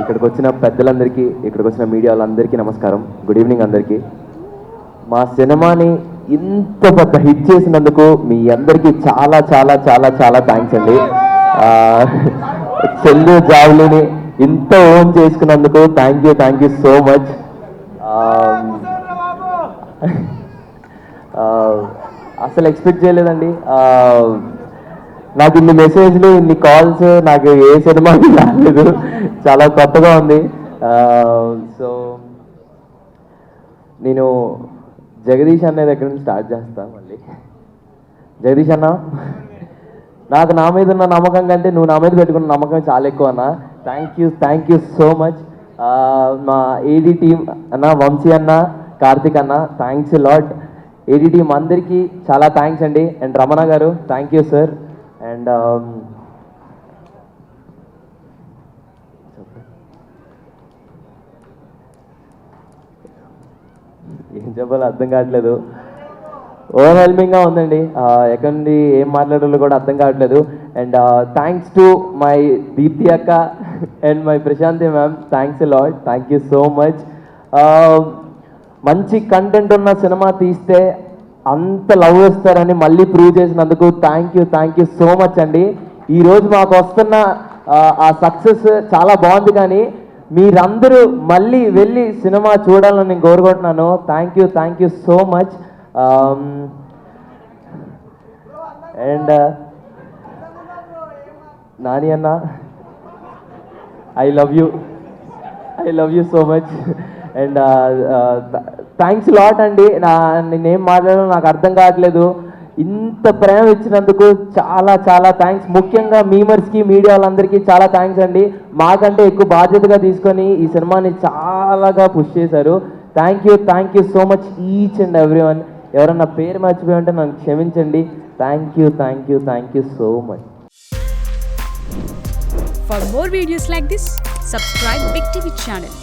ఇక్కడికి వచ్చిన పెద్దలందరికీ, ఇక్కడికి వచ్చిన మీడియా వాళ్ళందరికీ నమస్కారం. గుడ్ ఈవినింగ్ అందరికీ. మా సినిమాని ఇంత పెద్ద హిట్ చేసినందుకు మీ అందరికీ చాలా చాలా చాలా చాలా థ్యాంక్స్ అండి. చెల్లు జావులిని ఇంత ఓన్ చేసుకున్నందుకు థ్యాంక్ యూ సో మచ్. అసలు ఎక్స్పెక్ట్ చేయలేదండి. నాకు ఇన్ని మెసేజ్లు, ఇన్ని కాల్స్ నాకు ఏ సినిమాకి రాలేదు. చాలా కొత్తగా ఉంది. సో నేను జగదీష్ అనే దగ్గర నుంచి స్టార్ట్ చేస్తాను. మళ్ళీ జగదీష్ అన్న, నాకు నా మీద ఉన్న నమ్మకం కంటే నువ్వు నా మీద పెట్టుకున్న నమ్మకం చాలా ఎక్కువ అన్న. Thank you so much. మా ఏడీ టీమ్ అన్న, వంశీ అన్న, కార్తిక్ అన్న, థ్యాంక్స్ లాట్. ఏడీ టీమ్ అందరికీ చాలా థ్యాంక్స్ అండి. అండ్ రమణ గారు, థ్యాంక్ యూ సార్. అండ్ ఏం చెప్పాలో అర్థం కావట్లేదు. ఓవర్వెల్మింగ్గా ఉందండి. ఎక్కడి నుండి ఏం మాట్లాడాలో కూడా అర్థం కావట్లేదు. And thanks to my Deepthi అక్క and my Prashanthi ma'am, thanks lot. Thank you so much. మంచి కంటెంట్ ఉన్న సినిమా తీస్తే అంత లవ్ చేస్తారని మళ్ళీ ప్రూవ్ చేసినందుకు థ్యాంక్ యూ సో మచ్ అండి. ఈరోజు మాకు వస్తున్న ఆ సక్సెస్ చాలా బాగుంది, కానీ మీరందరూ మళ్ళీ వెళ్ళి సినిమా చూడాలని నేను కోరుకుంటున్నాను. Thank you so much. And Nani అన్న, I love you so much. And thanks lot అండి. నేనేం మాట్లాడాలో నాకు అర్థం కావట్లేదు. ఇంత ప్రేమ ఇచ్చినందుకు చాలా చాలా థ్యాంక్స్. ముఖ్యంగా మీమర్స్కి, మీడియా వాళ్ళందరికీ చాలా థ్యాంక్స్ అండి. మాకంటే ఎక్కువ బాధ్యతగా తీసుకొని ఈ సినిమాని చాలాగా పుష్ చేశారు. Thank you so much each and every one. ఎవరన్నా పేరు మర్చిపోయి ఉంటే నన్ను క్షమించండి. Thank you so much. For more videos like this, subscribe Big TV channel.